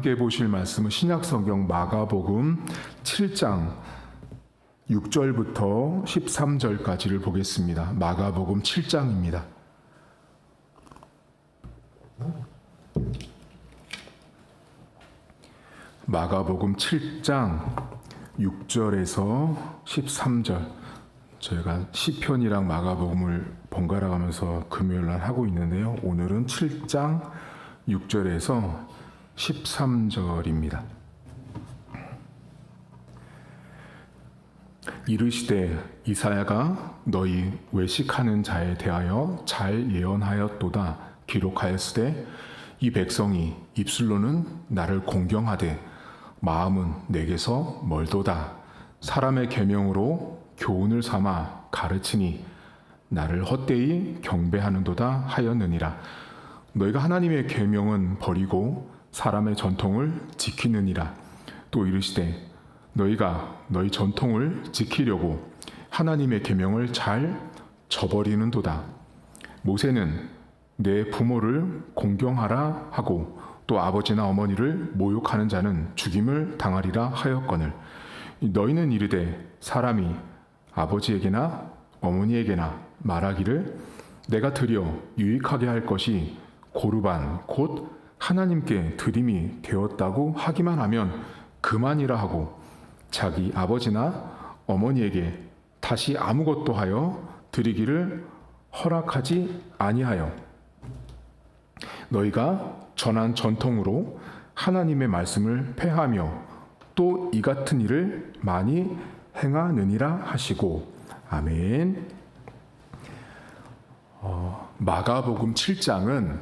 함께 보실 말씀은 신약성경 마가복음 7장 6절부터 13절까지를 보겠습니다. 마가복음 7장입니다. 마가복음 7장 6절에서 13절. 저희가 시편이랑 마가복음을 번갈아 가면서 금요일날 하고 있는데요. 오늘은 7장 6절에서 13절입니다. 이르시되 이사야가 너희 외식하는 자에 대하여 잘 예언하였도다. 기록하였으되 이 백성이 입술로는 나를 공경하되 마음은 내게서 멀도다. 사람의 계명으로 교훈을 삼아 가르치니 나를 헛되이 경배하는도다 하였느니라. 너희가 하나님의 계명은 버리고 사람의 전통을 지키느니라. 또 이르시되 너희가 너희 전통을 지키려고 하나님의 계명을 잘 저버리는도다. 모세는 내 부모를 공경하라 하고 또 아버지나 어머니를 모욕하는 자는 죽임을 당하리라 하였거늘 너희는 이르되 사람이 아버지에게나 어머니에게나 말하기를 내가 드려 유익하게 할 것이 고르반 곧 하나님께 드림이 되었다고 하기만 하면 그만이라 하고 자기 아버지나 어머니에게 다시 아무것도 하여 드리기를 허락하지 아니하여 너희가 전한 전통으로 하나님의 말씀을 폐하며 또 이 같은 일을 많이 행하느니라 하시고 아멘. 마가복음 7장은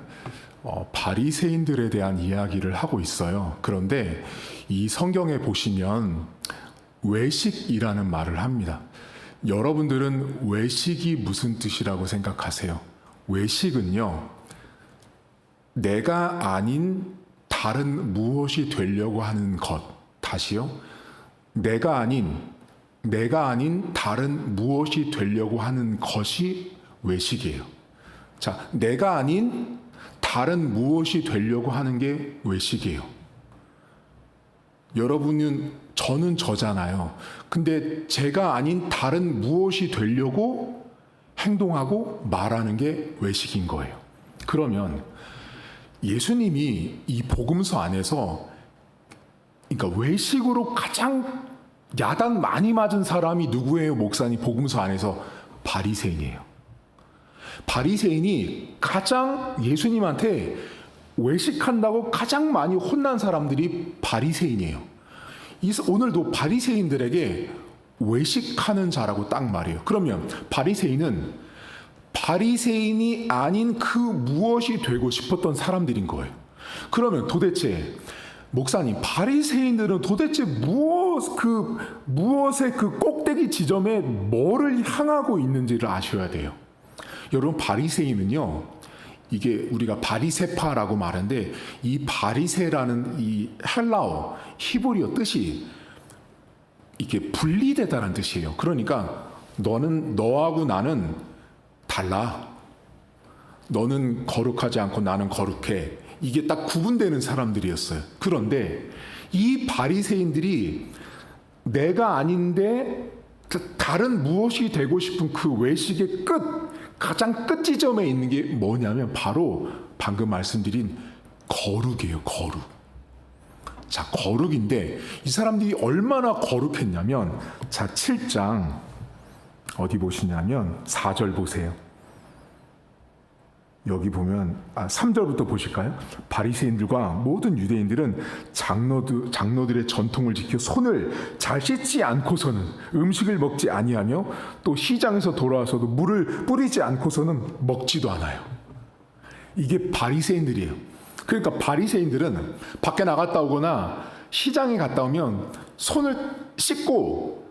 바리새인들에 대한 이야기를 하고 있어요. 그런데 이 성경에 보시면 외식이라는 말을 합니다. 여러분들은 외식이 무슨 뜻이라고 생각하세요? 외식은요, 내가 아닌 다른 무엇이 되려고 하는 것. 다시요. 내가 아닌 다른 무엇이 되려고 하는 것이 외식이에요. 자, 내가 아닌 다른 무엇이 되려고 하는 게 외식이에요. 저는 저잖아요. 근데 제가 아닌 다른 무엇이 되려고 행동하고 말하는 게 외식인 거예요. 그러면 예수님이 이 복음서 안에서 그러니까 외식으로 가장 야단 많이 맞은 사람이 누구예요? 목사님 복음서 안에서 바리새인이에요. 바리새인이 가장 예수님한테 외식한다고 가장 많이 혼난 사람들이 바리새인이에요. 오늘도 바리새인들에게 외식하는 자라고 딱 말해요. 그러면 바리새인은 바리새인이 아닌 그 무엇이 되고 싶었던 사람들인 거예요. 그러면 도대체 목사님, 바리새인들은 도대체 무엇의 그 꼭대기 지점에 뭐를 향하고 있는지를 아셔야 돼요. 여러분, 바리새인은요, 이게 우리가 바리세파라고 말하는데 이 바리세라는 이 헬라어, 히브리어 뜻이 이게 분리되다는 뜻이에요. 그러니까 너하고 나는 달라. 너는 거룩하지 않고 나는 거룩해. 이게 딱 구분되는 사람들이었어요. 그런데 이 바리새인들이 내가 아닌데 다른 무엇이 되고 싶은 그 외식의 가장 끝 지점에 있는 게 뭐냐면 바로 방금 말씀드린 거룩이에요. 거룩. 자, 거룩인데 이 사람들이 얼마나 거룩했냐면 자, 7장 어디 보시냐면 4절 보세요. 여기 보면 3절부터 보실까요? 바리새인들과 모든 유대인들은 장로들의 전통을 지켜 손을 잘 씻지 않고서는 음식을 먹지 아니하며 또 시장에서 돌아와서도 물을 뿌리지 않고서는 먹지도 않아요. 이게 바리새인들이에요. 그러니까 바리새인들은 밖에 나갔다 오거나 시장에 갔다 오면 손을 씻고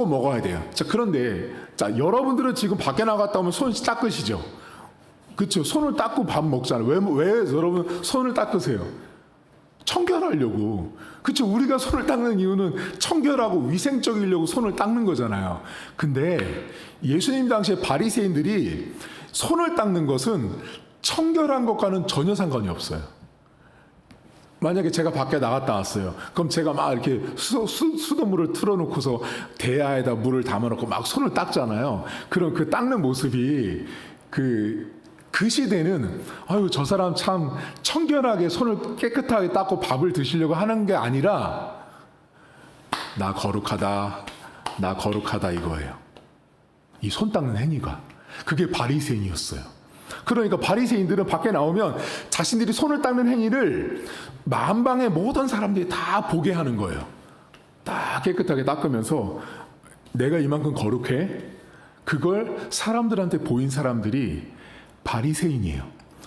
먹어야 돼요. 자, 그런데 여러분들은 지금 밖에 나갔다 오면 손 닦으시죠? 그렇죠. 손을 닦고 밥 먹잖아요. 왜 여러분 손을 닦으세요? 청결하려고. 그렇죠. 우리가 손을 닦는 이유는 청결하고 위생적이려고 손을 닦는 거잖아요. 근데 예수님 당시에 바리새인들이 손을 닦는 것은 청결한 것과는 전혀 상관이 없어요. 만약에 제가 밖에 나갔다 왔어요. 그럼 제가 막 이렇게 수돗물을 틀어놓고서 대야에다 물을 담아놓고 막 손을 닦잖아요. 그럼 그 닦는 모습이 그 시대는 아유 저 사람 참 청결하게 손을 깨끗하게 닦고 밥을 드시려고 하는 게 아니라 나 거룩하다 이거예요. 이 손 닦는 행위가 그게 바리새인이었어요. 그러니까 바리새인들은 밖에 나오면 자신들이 손을 닦는 행위를 만방의 모든 사람들이 다 보게 하는 거예요. 다 깨끗하게 닦으면서 내가 이만큼 거룩해? 그걸 사람들한테 보인 사람들이 바리새인이에요.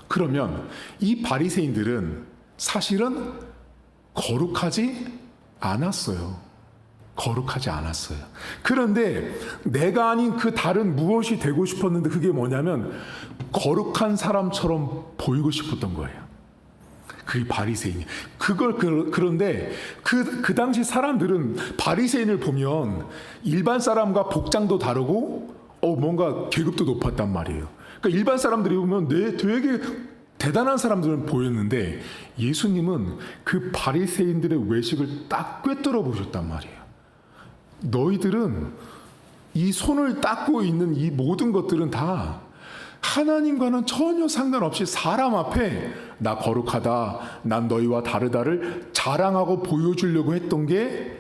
그러면 이 바리새인들은 사실은 거룩하지 않았어요. 그런데 내가 아닌 그 다른 무엇이 되고 싶었는데 그게 뭐냐면 거룩한 사람처럼 보이고 싶었던 거예요. 그게 바리새인이. 그런데 그 당시 사람들은 바리새인을 보면 일반 사람과 복장도 다르고 뭔가 계급도 높았단 말이에요. 그러니까 일반 사람들이 보면 되게 대단한 사람들은 보였는데 예수님은 그 바리새인들의 외식을 딱 꿰뚫어 보셨단 말이에요. 너희들은 이 손을 닦고 있는 이 모든 것들은 다 하나님과는 전혀 상관없이 사람 앞에 나 거룩하다, 난 너희와 다르다를 자랑하고 보여주려고 했던 게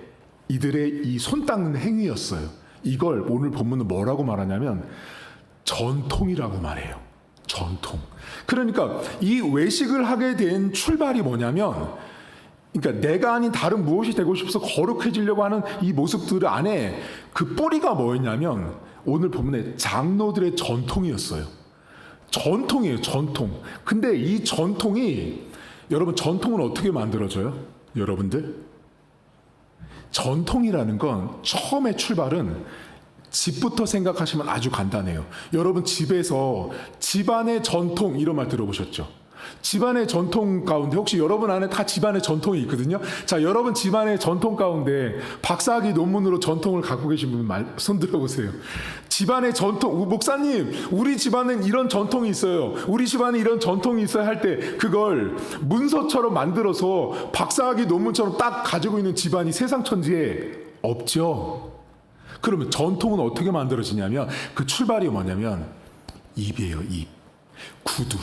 이들의 이 손 닦는 행위였어요. 이걸 오늘 본문은 뭐라고 말하냐면 전통이라고 말해요. 전통. 그러니까 이 외식을 하게 된 출발이 뭐냐면 그러니까 내가 아닌 다른 무엇이 되고 싶어서 거룩해지려고 하는 이 모습들 안에 그 뿌리가 뭐였냐면 오늘 본문에 장로들의 전통이었어요. 전통이에요, 전통. 근데 이 전통이 여러분 전통은 어떻게 만들어져요? 여러분들? 전통이라는 건 처음에 출발은 집부터 생각하시면 아주 간단해요. 여러분 집에서 집안의 전통 이런 말 들어보셨죠? 집안의 전통 가운데 혹시 여러분 안에 다 집안의 전통이 있거든요. 자, 여러분 집안의 전통 가운데 박사학위 논문으로 전통을 갖고 계신 분 손 들어보세요. 집안의 전통, 목사님 우리 집안은 이런 전통이 있어요. 우리 집안에 이런 전통이 있어야 할 때 그걸 문서처럼 만들어서 박사학위 논문처럼 딱 가지고 있는 집안이 세상 천지에 없죠. 그러면 전통은 어떻게 만들어지냐면 그 출발이 뭐냐면 입이에요. 입. 구두.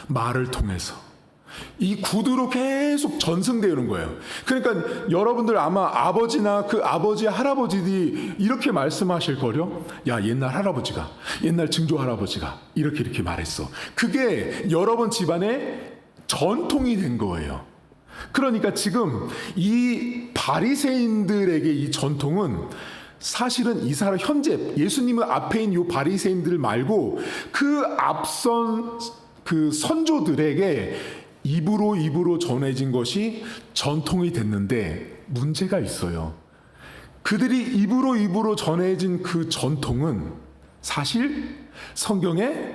말을 통해서 이 구두로 계속 전승되는 거예요. 그러니까 여러분들 아마 아버지나 그 아버지 할아버지들이 이렇게 말씀하실 거요. 야 옛날 증조 할아버지가 이렇게 말했어. 그게 여러분 집안의 전통이 된 거예요. 그러니까 지금 이 바리새인들에게 이 전통은 사실은 이 사람 현재 예수님의 앞에 있는 이 바리새인들 말고 그 앞선 그 선조들에게 입으로 전해진 것이 전통이 됐는데 문제가 있어요. 그들이 입으로 전해진 그 전통은 사실 성경에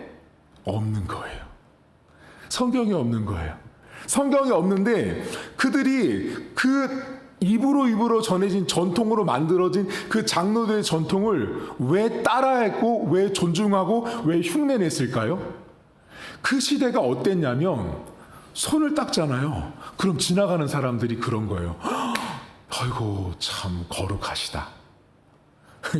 없는 거예요. 성경에 없는데 그들이 그 입으로 전해진 전통으로 만들어진 그 장로들의 전통을 왜 따라했고 왜 존중하고 왜 흉내냈을까요? 그 시대가 어땠냐면 손을 닦잖아요. 그럼 지나가는 사람들이 그런 거예요. 아이고 참 거룩하시다.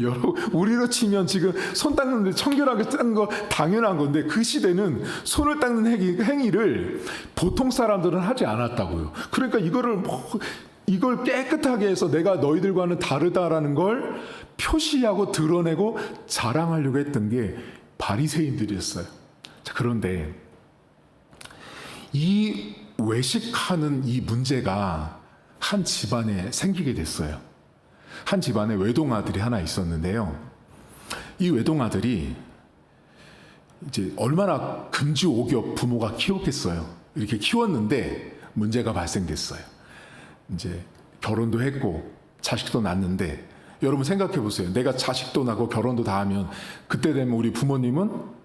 여러분 우리로 치면 지금 손 닦는데 청결하게 닦는 거 당연한 건데 그 시대는 손을 닦는 행위를 보통 사람들은 하지 않았다고요. 그러니까 이걸 깨끗하게 해서 내가 너희들과는 다르다라는 걸 표시하고 드러내고 자랑하려고 했던 게 바리새인들이었어요. 그런데 이 외식하는 이 문제가 한 집안에 생기게 됐어요. 한 집안에 외동아들이 하나 있었는데요. 이 외동아들이 이제 얼마나 금지오겹 부모가 키웠겠어요. 이렇게 키웠는데 문제가 발생됐어요. 이제 결혼도 했고 자식도 낳았는데 여러분 생각해 보세요. 내가 자식도 낳고 결혼도 다 하면 그때 되면 우리 부모님은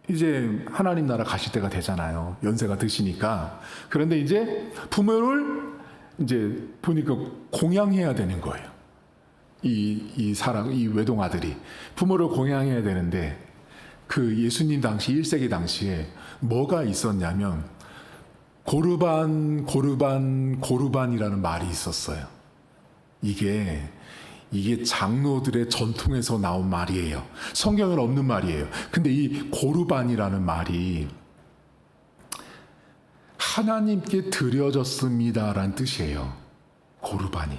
이제 하나님 나라 가실 때가 되잖아요. 연세가 드시니까. 그런데 이제 부모를 이제 보니까 공양해야 되는 거예요. 이 외동아들이 부모를 공양해야 되는데 그 예수님 당시 1세기 당시에 뭐가 있었냐면 고르반이라는 말이 있었어요. 이게 장로들의 전통에서 나온 말이에요. 성경에 없는 말이에요. 근데 이 고르반이라는 말이 하나님께 드려졌습니다라는 뜻이에요. 고르반이.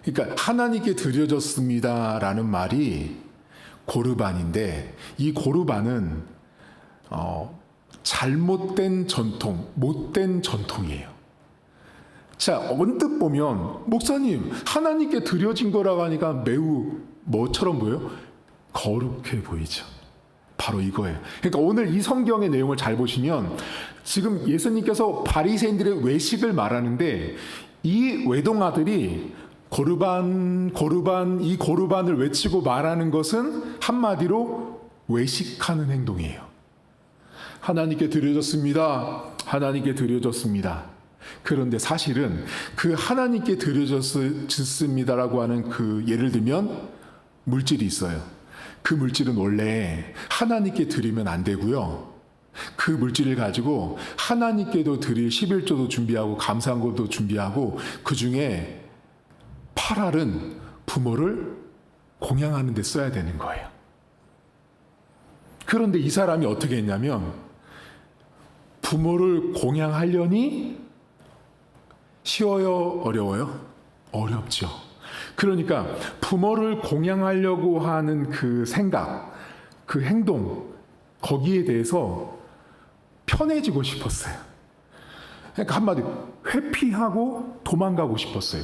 그러니까 하나님께 드려졌습니다라는 말이 고르반인데, 이 고르반은 잘못된 전통, 못된 전통이에요. 자, 언뜻 보면 목사님 하나님께 드려진 거라고 하니까 매우 뭐처럼 보여요? 거룩해 보이죠. 바로 이거예요. 그러니까 오늘 이 성경의 내용을 잘 보시면 지금 예수님께서 바리새인들의 외식을 말하는데, 이 외동아들이 고르반 이 고르반을 외치고 말하는 것은 한마디로 외식하는 행동이에요. 하나님께 드려졌습니다. 하나님께 드려졌습니다. 그런데 사실은 그 하나님께 드려졌습니다라고 하는 그, 예를 들면 물질이 있어요. 그 물질은 원래 하나님께 드리면 안 되고요. 그 물질을 가지고 하나님께도 드릴 11조도 준비하고 감사한 것도 준비하고, 그 중에 8알은 부모를 공양하는 데 써야 되는 거예요. 그런데 이 사람이 어떻게 했냐면, 부모를 공양하려니 쉬워요? 어려워요? 어렵죠. 그러니까 부모를 공양하려고 하는 그 생각, 그 행동, 거기에 대해서 편해지고 싶었어요. 그러니까 한마디로 회피하고 도망가고 싶었어요.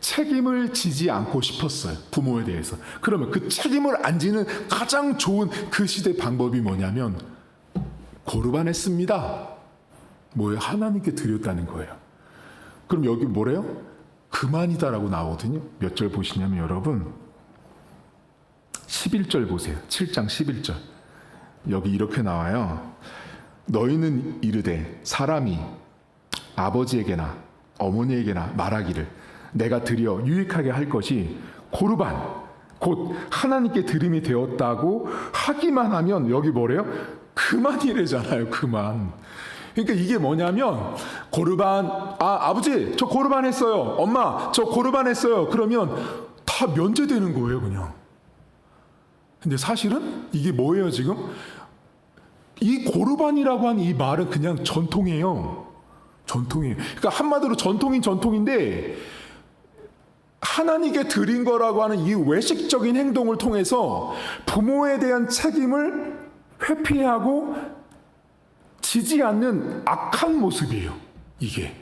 책임을 지지 않고 싶었어요. 부모에 대해서. 그러면 그 책임을 안 지는 가장 좋은 그 시대 방법이 뭐냐면, 고르반했습니다. 뭐예요? 하나님께 드렸다는 거예요. 그럼 여기 뭐래요? 그만이다라고 나오거든요. 몇 절 보시냐면 여러분 11절 보세요. 7장 11절. 여기 이렇게 나와요. 너희는 이르되 사람이 아버지에게나 어머니에게나 말하기를 내가 드려 유익하게 할 것이 고르반 곧 하나님께 드림이 되었다고 하기만 하면, 여기 뭐래요? 그만이래잖아요. 그만. 그러니까 이게 뭐냐면, 고르반, 아버지 저 고르반 했어요. 엄마 저 고르반 했어요. 그러면 다 면제되는 거예요, 그냥. 근데 사실은 이게 뭐예요, 지금? 이 고르반이라고 하는 이 말은 그냥 전통이에요. 전통이에요. 그러니까 한마디로 전통인데, 하나님께 드린 거라고 하는 이 외식적인 행동을 통해서 부모에 대한 책임을 회피하고 지지 않는 악한 모습이에요, 이게.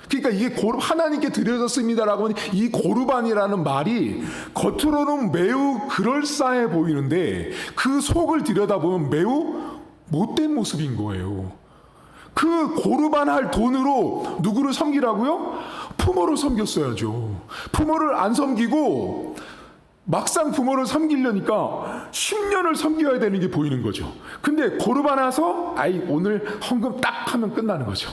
그러니까 이게 하나님께 드려졌습니다라고 하는 이 고르반이라는 말이 겉으로는 매우 그럴싸해 보이는데, 그 속을 들여다보면 매우 못된 모습인 거예요. 그 고르반 할 돈으로 누구를 섬기라고요? 부모를 섬겼어야죠. 부모를 안 섬기고 막상 부모를 섬기려니까 10년을 섬겨야 되는 게 보이는 거죠. 근데 고르반 와서 오늘 헌금 딱 하면 끝나는 거죠.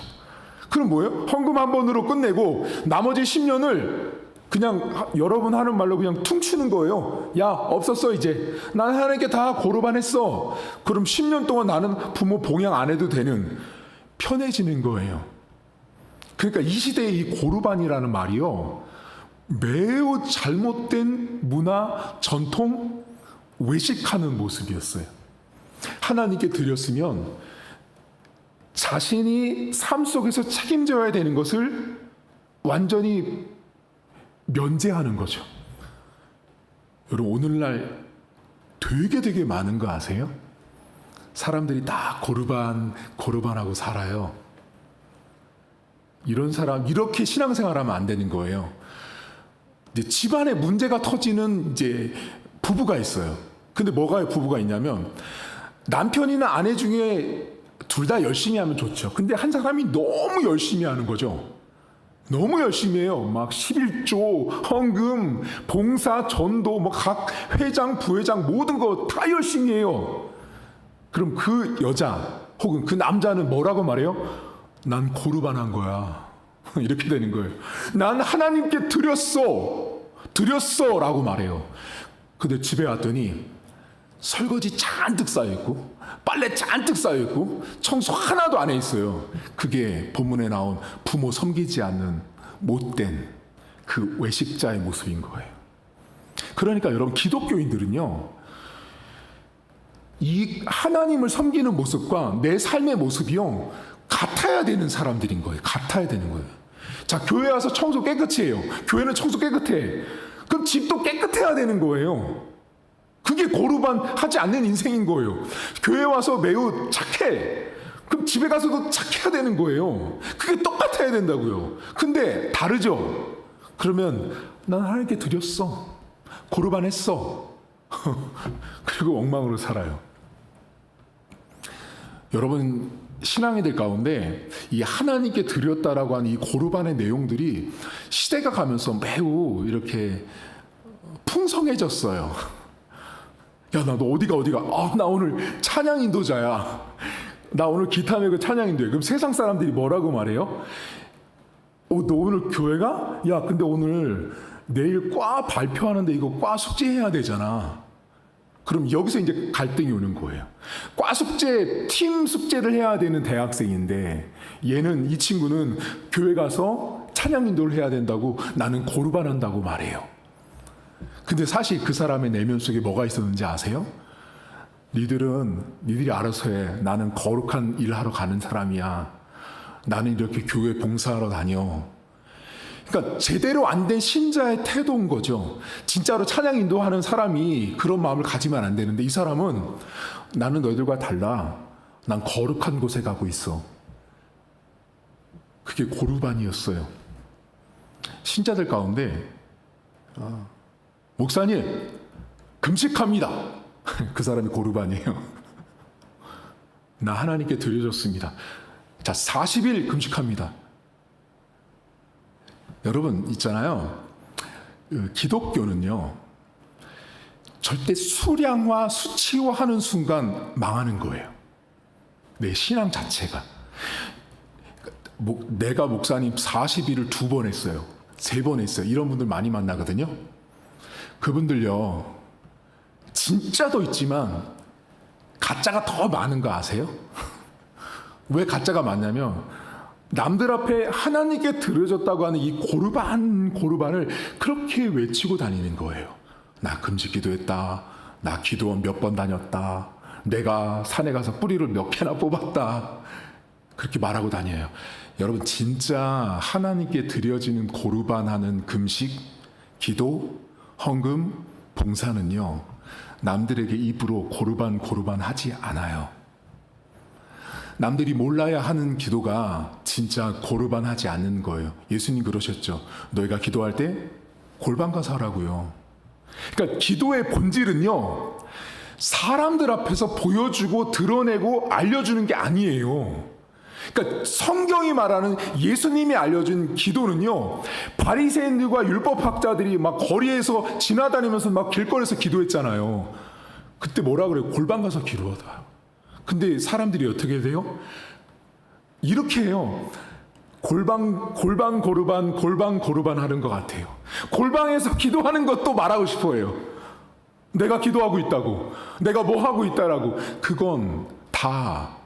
그럼 뭐예요? 헌금 한 번으로 끝내고 나머지 10년을 그냥 여러분 하는 말로 그냥 퉁치는 거예요. 야, 없었어 이제. 난 하나님께 다 고르반 했어. 그럼 10년 동안 나는 부모 봉양 안 해도 되는, 편해지는 거예요. 그러니까 이 시대의 이 고르반이라는 말이요, 매우 잘못된 문화, 전통, 외식하는 모습이었어요. 하나님께 드렸으면 자신이 삶 속에서 책임져야 되는 것을 완전히 면제하는 거죠. 여러분, 오늘날 되게 많은 거 아세요? 사람들이 다 고르반하고 살아요. 이런 사람, 이렇게 신앙생활하면 안 되는 거예요. 이제 집안에 문제가 터지는 이제 부부가 있어요. 근데 부부가 있냐면, 남편이나 아내 중에 둘 다 열심히 하면 좋죠. 근데 한 사람이 너무 열심히 하는 거죠. 너무 열심히 해요. 막 11조, 헌금, 봉사, 전도, 각 회장, 부회장 모든 거 다 열심히 해요. 그럼 그 여자 혹은 그 남자는 뭐라고 말해요? 난 고르반한 거야. 이렇게 되는 거예요. 난 하나님께 드렸어 라고 말해요. 근데 집에 왔더니 설거지 잔뜩 쌓여있고 빨래 잔뜩 쌓여있고 청소 하나도 안 해 있어요. 그게 본문에 나온 부모 섬기지 않는 못된 그 외식자의 모습인 거예요. 그러니까 여러분, 기독교인들은요, 이 하나님을 섬기는 모습과 내 삶의 모습이요, 같아야 되는 사람들인 거예요. 같아야 되는 거예요. 자, 교회 와서 청소 깨끗이 해요. 교회는 청소 깨끗해. 그럼 집도 깨끗해야 되는 거예요. 그게 고르반 하지 않는 인생인 거예요. 교회 와서 매우 착해. 그럼 집에 가서도 착해야 되는 거예요. 그게 똑같아야 된다고요. 근데 다르죠. 그러면 난 하나님께 드렸어. 고르반 했어. 그리고 엉망으로 살아요. 여러분, 신앙인들 가운데 이 하나님께 드렸다라고 하는 이 고르반의 내용들이 시대가 가면서 매우 이렇게 풍성해졌어요. 야, 나 너 어디가? 나 오늘 찬양 인도자야. 나 오늘 기타 메고 찬양 인도해. 그럼 세상 사람들이 뭐라고 말해요? 너 오늘 교회 가? 야, 근데 오늘 내일 과 발표하는데 이거 과 숙제해야 되잖아. 그럼 여기서 이제 갈등이 오는 거예요. 과 숙제, 팀 숙제를 해야 되는 대학생인데 이 친구는 교회 가서 찬양 인도를 해야 된다고 나는 고르반 한다고 말해요. 근데 사실 그 사람의 내면 속에 뭐가 있었는지 아세요? 니들이 알아서 해. 나는 거룩한 일 하러 가는 사람이야. 나는 이렇게 교회 봉사하러 다녀. 그러니까 제대로 안 된 신자의 태도인 거죠. 진짜로 찬양 인도하는 사람이 그런 마음을 가지면 안 되는데, 이 사람은 나는 너희들과 달라. 난 거룩한 곳에 가고 있어. 그게 고르반이었어요. 신자들 가운데 목사님 금식합니다. 그 사람이 고르반이에요. 나 하나님께 드려줬습니다. 자, 40일 금식합니다. 여러분 있잖아요, 기독교는요 절대 수량화, 수치화하는 순간 망하는 거예요. 내 신앙 자체가. 내가 목사님 40일을 2번 했어요. 3번 했어요. 이런 분들 많이 만나거든요. 그분들요, 진짜도 있지만 가짜가 더 많은 거 아세요? 왜 가짜가 많냐면, 남들 앞에 하나님께 드려졌다고 하는 이 고르반을 그렇게 외치고 다니는 거예요. 나 금식 기도했다. 나 기도원 몇 번 다녔다. 내가 산에 가서 뿌리를 몇 개나 뽑았다. 그렇게 말하고 다녀요. 여러분, 진짜 하나님께 드려지는 고르반하는 금식, 기도, 헌금, 봉사는요, 남들에게 입으로 고르반 하지 않아요. 남들이 몰라야 하는 기도가 진짜 고르반 하지 않는 거예요. 예수님 그러셨죠. 너희가 기도할 때 골방 가서 하라고요. 그러니까 기도의 본질은요, 사람들 앞에서 보여주고 드러내고 알려주는 게 아니에요. 그러니까 성경이 말하는, 예수님이 알려준 기도는요, 바리새인들과 율법학자들이 막 거리에서 지나다니면서 막 길거리에서 기도했잖아요. 그때 뭐라 그래요? 골방 가서 기도하다. 근데 사람들이 어떻게 돼요? 이렇게 해요. 골방 고르반 하는 것 같아요. 골방에서 기도하는 것도 말하고 싶어 해요. 내가 기도하고 있다고, 내가 뭐 하고 있다라고. 그건 다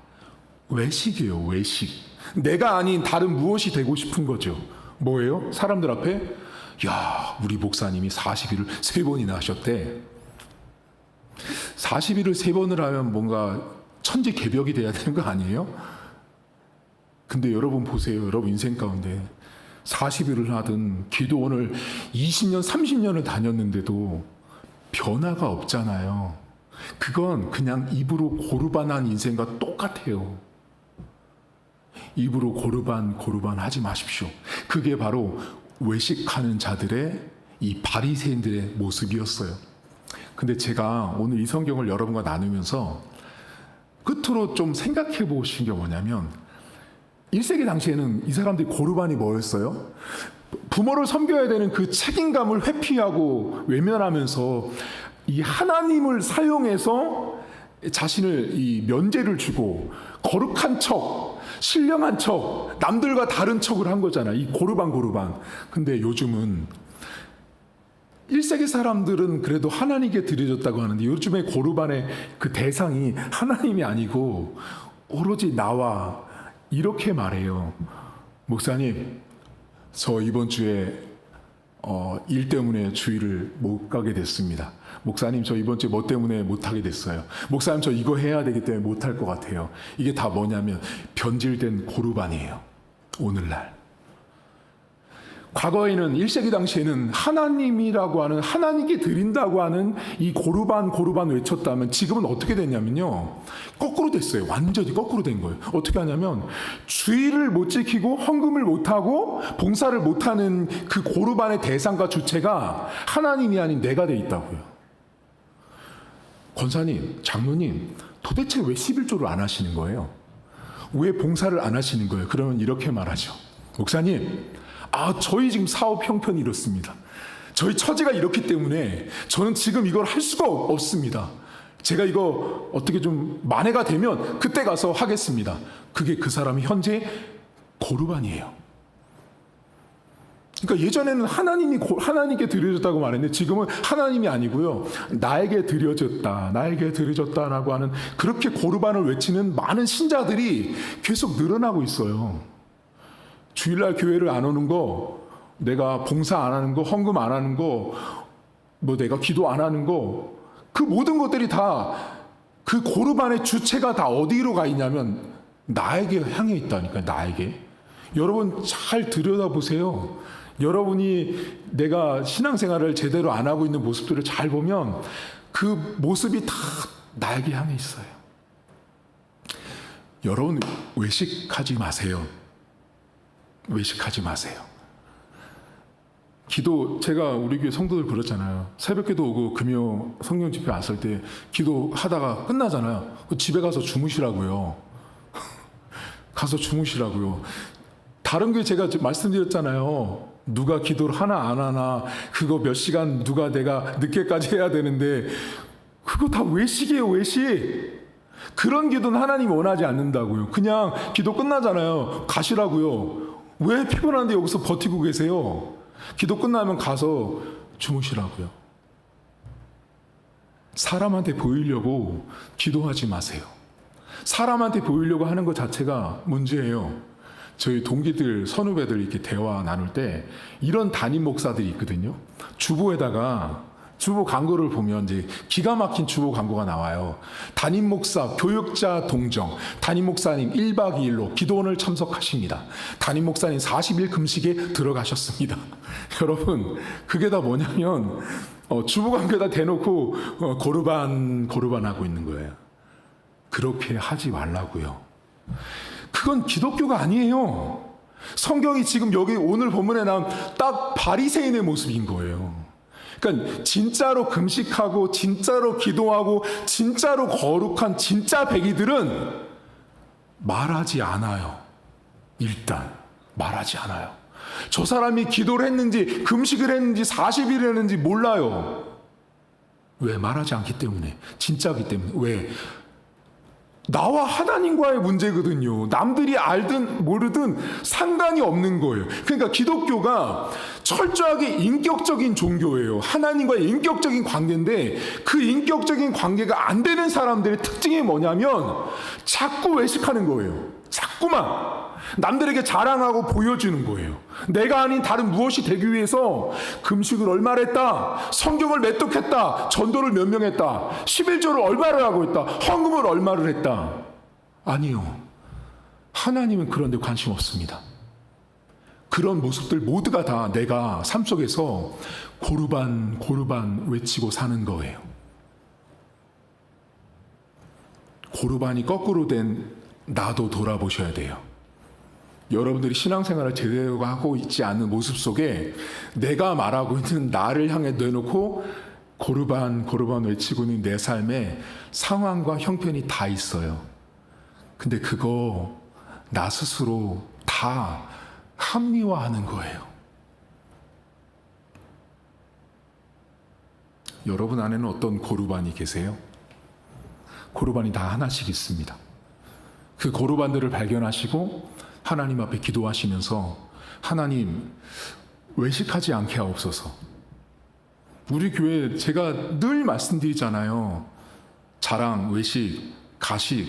외식이에요. 외식. 내가 아닌 다른 무엇이 되고 싶은 거죠. 뭐예요? 사람들 앞에, 야, 우리 목사님이 40일을 3번이나 하셨대. 40일을 3번을 하면 뭔가 천지개벽이 돼야 되는 거 아니에요? 근데 여러분 보세요. 여러분 인생 가운데 40일을 하든 기도원을 20년, 30년을 다녔는데도 변화가 없잖아요. 그건 그냥 입으로 고르반한 인생과 똑같아요. 입으로 고르반 하지 마십시오. 그게 바로 외식하는 자들의, 이 바리새인들의 모습이었어요. 근데 제가 오늘 이 성경을 여러분과 나누면서 끝으로 좀 생각해 보신 게 뭐냐면, 1세기 당시에는 이 사람들이 고르반이 뭐였어요? 부모를 섬겨야 되는 그 책임감을 회피하고 외면하면서 이 하나님을 사용해서 자신을 이 면죄를 주고 거룩한 척, 신령한 척, 남들과 다른 척을 한 거잖아. 이 고르반. 근데 요즘은 1세기 사람들은 그래도 하나님께 드려졌다고 하는데 요즘에 고르반의 그 대상이 하나님이 아니고 오로지 나와 이렇게 말해요. 목사님, 저 이번 주에 일 때문에 주일을 못 가게 됐습니다. 목사님, 저 이번 주에 뭐 때문에 못 하게 됐어요. 목사님, 저 이거 해야 되기 때문에 못 할 것 같아요. 이게 다 뭐냐면 변질된 고르반이에요. 오늘날. 과거에는 1세기 당시에는 하나님이라고 하는, 하나님께 드린다고 하는 이 고르반 외쳤다면 지금은 어떻게 됐냐면요, 거꾸로 됐어요. 완전히 거꾸로 된 거예요. 어떻게 하냐면 주일을 못 지키고 헌금을 못하고 봉사를 못하는 그 고르반의 대상과 주체가 하나님이 아닌 내가 돼 있다고요. 권사님, 장로님, 도대체 왜 11조를 안 하시는 거예요? 왜 봉사를 안 하시는 거예요? 그러면 이렇게 말하죠. 목사님, 저희 지금 사업 형편이 이렇습니다. 저희 처지가 이렇기 때문에 저는 지금 이걸 할 수가 없습니다. 제가 이거 어떻게 좀 만회가 되면 그때 가서 하겠습니다. 그게 그 사람이 현재 고르반이에요. 그러니까 예전에는 하나님께 드려졌다고 말했는데 지금은 하나님이 아니고요, 나에게 드려졌다라고 하는 그렇게 고르반을 외치는 많은 신자들이 계속 늘어나고 있어요. 주일날 교회를 안 오는 거, 내가 봉사 안 하는 거, 헌금 안 하는 거, 뭐 내가 기도 안 하는 거, 그 모든 것들이 다 그 고르반의 주체가 다 어디로 가 있냐면 나에게 향해 있다니까요. 나에게. 여러분 잘 들여다보세요. 여러분이 내가 신앙생활을 제대로 안 하고 있는 모습들을 잘 보면 그 모습이 다 나에게 향해 있어요. 여러분 외식하지 마세요. 외식하지 마세요. 기도, 제가 우리 교회 성도들 그렇잖아요. 새벽기도 오고 금요 성령 집회 왔을 때 기도하다가 끝나잖아요. 집에 가서 주무시라고요. 가서 주무시라고요. 다른 교회 제가 말씀드렸잖아요. 누가 기도를 하나 안 하나, 그거 몇 시간 내가 늦게까지 해야 되는데 그거 다 외식이에요. 외식. 그런 기도는 하나님 원하지 않는다고요. 그냥 기도 끝나잖아요. 가시라고요. 왜 피곤한데 여기서 버티고 계세요? 기도 끝나면 가서 주무시라고요. 사람한테 보이려고 기도하지 마세요. 사람한테 보이려고 하는 것 자체가 문제예요. 저희 동기들, 선후배들 이렇게 대화 나눌 때 이런 담임 목사들이 있거든요. 주보 광고를 보면 이제 기가 막힌 주보 광고가 나와요. 담임 목사, 교육자 동정. 담임 목사님 1박 2일로 기도원을 참석하십니다. 담임 목사님 40일 금식에 들어가셨습니다. 여러분, 그게 다 뭐냐면 주보 광고에다 대놓고 고르반 하고 있는 거예요. 그렇게 하지 말라고요. 그건 기독교가 아니에요. 성경이 지금 여기 오늘 본문에 나온 딱 바리새인의 모습인 거예요. 그러니까 진짜로 금식하고 진짜로 기도하고 진짜로 거룩한 진짜 백이들은 말하지 않아요. 일단 말하지 않아요. 저 사람이 기도를 했는지 금식을 했는지 40일을 했는지 몰라요. 왜? 말하지 않기 때문에. 진짜기 때문에. 왜? 나와 하나님과의 문제거든요. 남들이 알든 모르든 상관이 없는 거예요. 그러니까 기독교가 철저하게 인격적인 종교예요. 하나님과의 인격적인 관계인데 그 인격적인 관계가 안 되는 사람들의 특징이 뭐냐면 자꾸 외식하는 거예요. 자꾸만 남들에게 자랑하고 보여주는 거예요. 내가 아닌 다른 무엇이 되기 위해서 금식을 얼마를 했다, 성경을 몇 독했다, 전도를 몇 명 했다, 11조를 얼마를 하고 있다, 헌금을 얼마를 했다. 아니요. 하나님은 그런 데 관심 없습니다. 그런 모습들 모두가 다 내가 삶 속에서 고르반 외치고 사는 거예요. 고르반이 거꾸로 된 나도 돌아보셔야 돼요. 여러분들이 신앙생활을 제대로 하고 있지 않는 모습 속에 내가 말하고 있는 나를 향해 내놓고 고르반 외치고 있는 내 삶에 상황과 형편이 다 있어요. 근데 그거 나 스스로 다 합리화하는 거예요. 여러분 안에는 어떤 고르반이 계세요? 고르반이 다 하나씩 있습니다. 그 고르반들을 발견하시고 하나님 앞에 기도하시면서 하나님, 외식하지 않게 하옵소서. 우리 교회 제가 늘 말씀드리잖아요. 자랑, 외식, 가식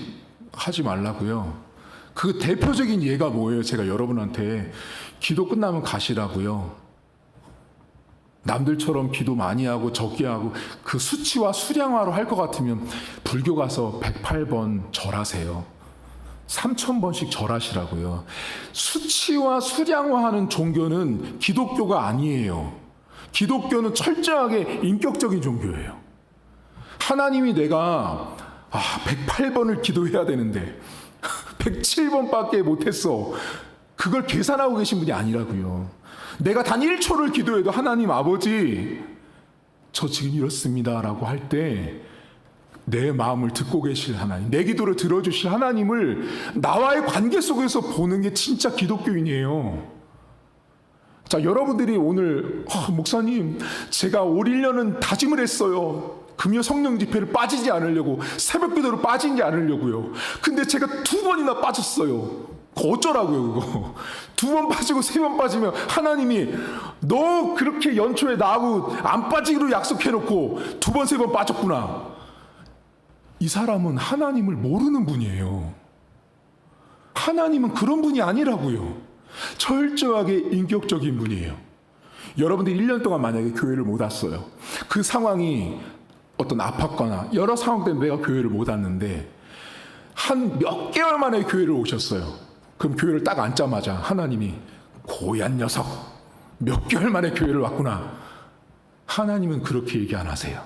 하지 말라고요. 그 대표적인 예가 뭐예요? 제가 여러분한테 기도 끝나면 가시라고요. 남들처럼 기도 많이 하고 적게 하고 그 수치화 수량화로 할 것 같으면 불교 가서 108번 절하세요. 3000번씩 절하시라고요. 수치화 수량화하는 종교는 기독교가 아니에요. 기독교는 철저하게 인격적인 종교예요. 하나님이 내가 108번을 기도해야 되는데 107번밖에 못했어. 그걸 계산하고 계신 분이 아니라고요. 내가 단 1초를 기도해도 하나님 아버지 저 지금 이렇습니다 라고 할 때 내 마음을 듣고 계실 하나님, 내 기도를 들어주실 하나님을 나와의 관계 속에서 보는 게 진짜 기독교인이에요. 자, 여러분들이 오늘 목사님 제가 올 1년은 다짐을 했어요. 금요 성령 집회를 빠지지 않으려고, 새벽 기도를 빠지지 않으려고요. 근데 제가 2번이나 빠졌어요. 어쩌라고요 그거. 2번 빠지고 3번 빠지면 하나님이 너 그렇게 연초에 나하고 안 빠지기로 약속해놓고 2번 3번 빠졌구나. 이 사람은 하나님을 모르는 분이에요. 하나님은 그런 분이 아니라고요. 철저하게 인격적인 분이에요. 여러분들이 1년 동안 만약에 교회를 못 왔어요. 그 상황이 어떤 아팠거나 여러 상황 때문에 내가 교회를 못 왔는데 한 몇 개월 만에 교회를 오셨어요. 그럼 교회를 딱 앉자마자 하나님이 고얀 녀석 몇 개월 만에 교회를 왔구나. 하나님은 그렇게 얘기 안 하세요.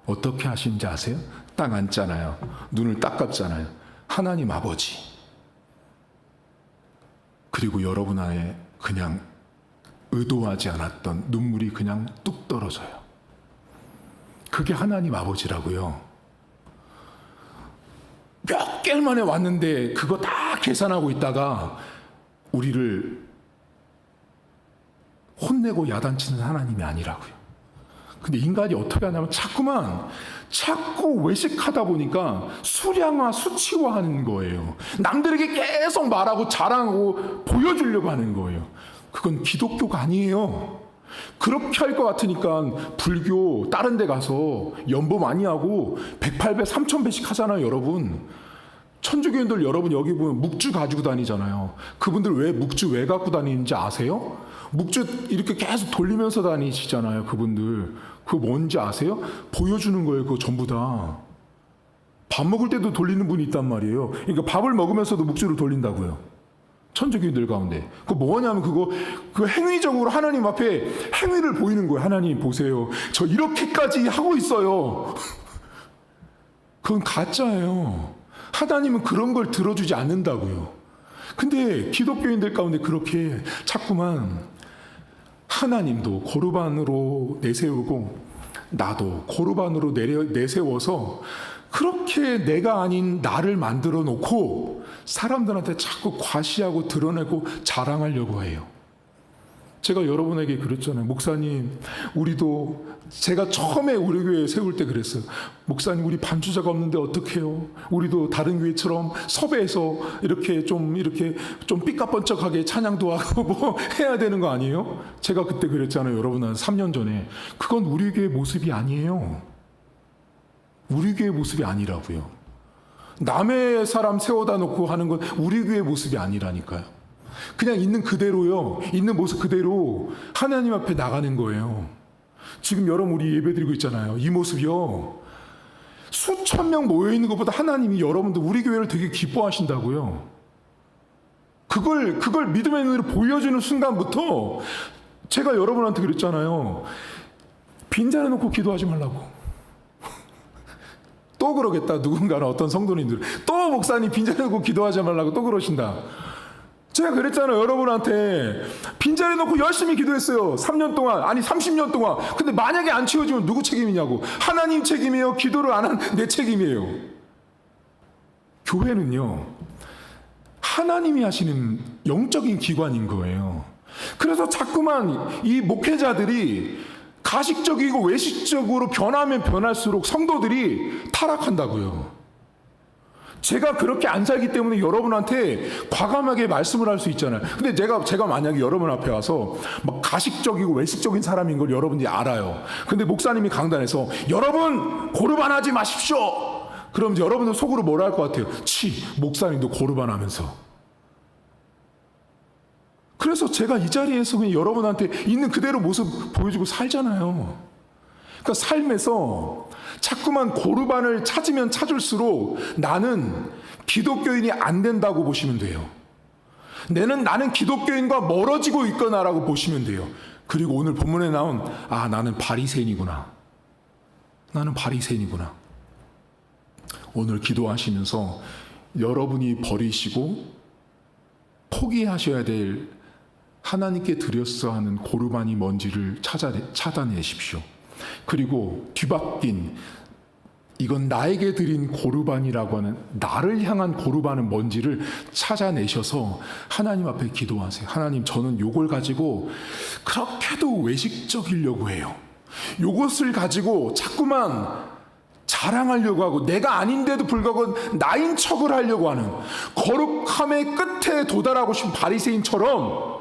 어떻게 하시는지 아세요? 딱 앉잖아요. 눈을 딱 감잖아요. 하나님 아버지. 그리고 여러분 안에 그냥 의도하지 않았던 눈물이 그냥 뚝 떨어져요. 그게 하나님 아버지라고요. 몇 개월 만에 왔는데 그거 다 계산하고 있다가 우리를 혼내고 야단치는 하나님이 아니라고요. 근데 인간이 어떻게 하냐면 자꾸 외식하다 보니까 수량화, 수치화하는 거예요. 남들에게 계속 말하고 자랑하고 보여주려고 하는 거예요. 그건 기독교가 아니에요. 그렇게 할 것 같으니까 불교 다른 데 가서 연보 많이 하고 108배, 3000배씩 하잖아요, 여러분. 천주교인들 여러분 여기 보면 묵주 가지고 다니잖아요. 그분들 왜 묵주 왜 갖고 다니는지 아세요? 묵주 이렇게 계속 돌리면서 다니시잖아요, 그분들. 그거 뭔지 아세요? 보여주는 거예요, 그거 전부 다. 밥 먹을 때도 돌리는 분이 있단 말이에요. 그러니까 밥을 먹으면서도 묵주를 돌린다고요. 천주교인들 가운데. 그거 뭐냐면 그거 행위적으로 하나님 앞에 행위를 보이는 거예요. 하나님 보세요. 저 이렇게까지 하고 있어요. 그건 가짜예요. 하나님은 그런 걸 들어주지 않는다고요. 근데 기독교인들 가운데 그렇게 자꾸만 하나님도 고르반으로 내세우고 나도 고르반으로 내세워서 그렇게 내가 아닌 나를 만들어 놓고 사람들한테 자꾸 과시하고 드러내고 자랑하려고 해요. 제가 여러분에게 그랬잖아요. 목사님, 우리도 제가 처음에 우리 교회 세울 때 그랬어요. 목사님, 우리 반주자가 없는데 어떡해요? 우리도 다른 교회처럼 섭외해서 이렇게 좀 삐까뻔쩍하게 찬양도 하고 뭐 해야 되는 거 아니에요? 제가 그때 그랬잖아요. 여러분, 한 3년 전에. 그건 우리 교회 모습이 아니에요. 우리 교회 모습이 아니라고요. 남의 사람 세워다 놓고 하는 건 우리 교회 모습이 아니라니까요. 그냥 있는 그대로요. 있는 모습 그대로 하나님 앞에 나가는 거예요. 지금 여러분 우리 예배드리고 있잖아요. 이 모습이요. 수천 명 모여 있는 것보다 하나님이 여러분들 우리 교회를 되게 기뻐하신다고요. 그걸 믿음의 눈으로 보여주는 순간부터 제가 여러분한테 그랬잖아요. 빈자리 놓고 기도하지 말라고. 또 그러겠다. 누군가는 어떤 성도님들 또 목사님 빈자리 놓고 기도하지 말라고 또 그러신다. 제가 그랬잖아요. 여러분한테 빈자리 놓고 열심히 기도했어요. 3년 동안, 아니 30년 동안. 근데 만약에 안 치워지면 누구 책임이냐고. 하나님 책임이에요? 기도를 안 한 내 책임이에요? 교회는요, 하나님이 하시는 영적인 기관인 거예요. 그래서 자꾸만 이 목회자들이 가식적이고 외식적으로 변하면 변할수록 성도들이 타락한다고요. 제가 그렇게 안 살기 때문에 여러분한테 과감하게 말씀을 할 수 있잖아요. 근데 제가 만약에 여러분 앞에 와서 막 가식적이고 외식적인 사람인 걸 여러분들이 알아요. 근데 목사님이 강단에서 여러분 고르반하지 마십시오. 그럼 여러분들 속으로 뭐라 할 것 같아요? 목사님도 고르반하면서. 그래서 제가 이 자리에서 그냥 여러분한테 있는 그대로 모습 보여주고 살잖아요. 그러니까 삶에서 자꾸만 고르반을 찾으면 찾을수록 나는 기독교인이 안 된다고 보시면 돼요. 나는 기독교인과 멀어지고 있거나라고 보시면 돼요. 그리고 오늘 본문에 나온 나는 바리새인이구나. 나는 바리새인이구나. 오늘 기도하시면서 여러분이 버리시고 포기하셔야 될 하나님께 드렸어 하는 고르반이 뭔지를 찾아내십시오. 그리고 뒤바뀐 이건 나에게 드린 고르반이라고 하는 나를 향한 고르반은 뭔지를 찾아내셔서 하나님 앞에 기도하세요. 하나님, 저는 요걸 가지고 그렇게도 외식적이려고 해요. 요것을 가지고 자꾸만 자랑하려고 하고 내가 아닌데도 불구하고 나인 척을 하려고 하는 거룩함의 끝에 도달하고 싶은 바리새인처럼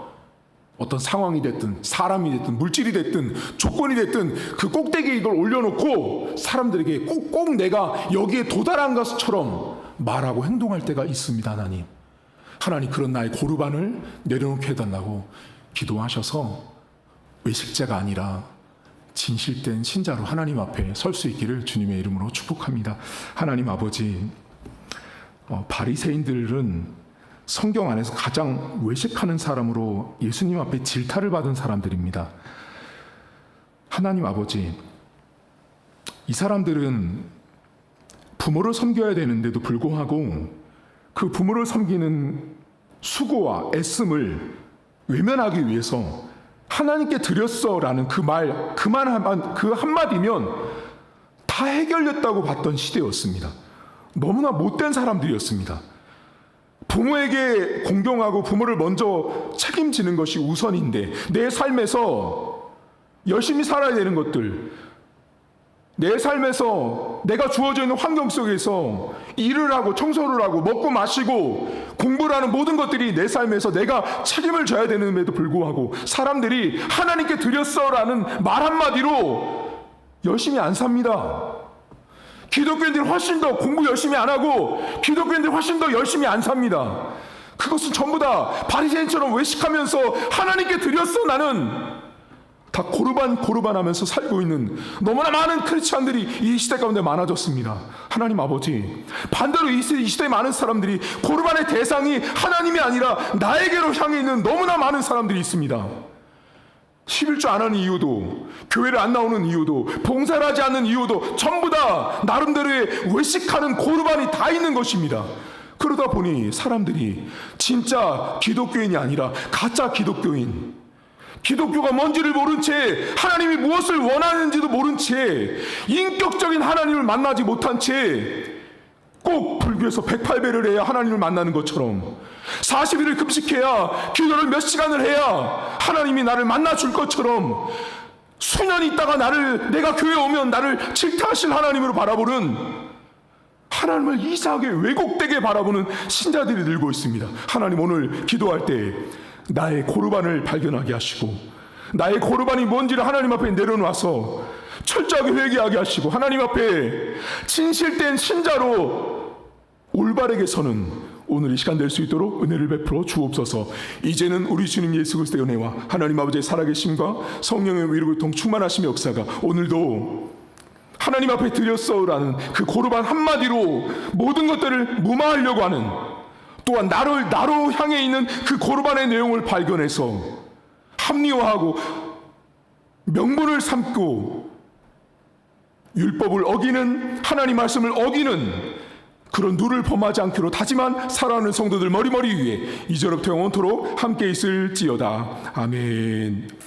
어떤 상황이 됐든 사람이 됐든 물질이 됐든 조건이 됐든 그 꼭대기에 이걸 올려놓고 사람들에게 꼭 내가 여기에 도달한 것처럼 말하고 행동할 때가 있습니다. 하나님 그런 나의 고르반을 내려놓게 해달라고 기도하셔서 외식자가 아니라 진실된 신자로 하나님 앞에 설 수 있기를 주님의 이름으로 축복합니다. 하나님 아버지, 바리새인들은 성경 안에서 가장 외식하는 사람으로 예수님 앞에 질타를 받은 사람들입니다. 하나님 아버지, 이 사람들은 부모를 섬겨야 되는데도 불구하고 그 부모를 섬기는 수고와 애씀을 외면하기 위해서 하나님께 드렸어라는 그 한마디면 다 해결됐다고 봤던 시대였습니다. 너무나 못된 사람들이었습니다. 부모에게 공경하고 부모를 먼저 책임지는 것이 우선인데 내 삶에서 열심히 살아야 되는 것들, 내 삶에서 내가 주어져 있는 환경 속에서 일을 하고 청소를 하고 먹고 마시고 공부를 하는 모든 것들이 내 삶에서 내가 책임을 져야 되는데도 불구하고 사람들이 하나님께 드렸어라는 말 한마디로 열심히 안 삽니다. 기독교인들이 훨씬 더 공부 열심히 안 하고 기독교인들이 훨씬 더 열심히 안 삽니다. 그것은 전부 다 바리새인처럼 외식하면서 하나님께 드렸어 나는 다 고르반 하면서 살고 있는 너무나 많은 크리스찬들이 이 시대 가운데 많아졌습니다. 하나님 아버지, 반대로 이 시대에 많은 사람들이 고르반의 대상이 하나님이 아니라 나에게로 향해 있는 너무나 많은 사람들이 있습니다. 11조 안 하는 이유도, 교회를 안 나오는 이유도, 봉사를 하지 않는 이유도 전부 다 나름대로의 외식하는 고르반이 다 있는 것입니다. 그러다 보니 사람들이 진짜 기독교인이 아니라 가짜 기독교인, 기독교가 뭔지를 모른 채 하나님이 무엇을 원하는지도 모른 채 인격적인 하나님을 만나지 못한 채 꼭 불교에서 108배를 해야 하나님을 만나는 것처럼 40일을 금식해야 기도를 몇 시간을 해야 하나님이 나를 만나줄 것처럼 수년 있다가 내가 교회에 오면 나를 질타하실 하나님으로 바라보는 하나님을 이상하게 왜곡되게 바라보는 신자들이 늘고 있습니다. 하나님 오늘 기도할 때 나의 고르반을 발견하게 하시고 나의 고르반이 뭔지를 하나님 앞에 내려놔서 철저하게 회개하게 하시고 하나님 앞에 진실된 신자로 올바르게 서는 오늘 이 시간 될 수 있도록 은혜를 베풀어 주옵소서. 이제는 우리 주님 예수 그리스도의 은혜와 하나님 아버지의 살아계심과 성령의 위로 통 충만하심의 역사가 오늘도 하나님 앞에 드렸어라는 그 고르반 한마디로 모든 것들을 무마하려고 하는, 또한 나로 향해 있는 그 고르반의 내용을 발견해서 합리화하고 명분을 삼고 율법을 어기는, 하나님 말씀을 어기는 그런 누를 범하지 않기로 다짐한 사랑하는 성도들 머리머리 위에 이제로부터 영원토록 함께 있을지어다. 아멘.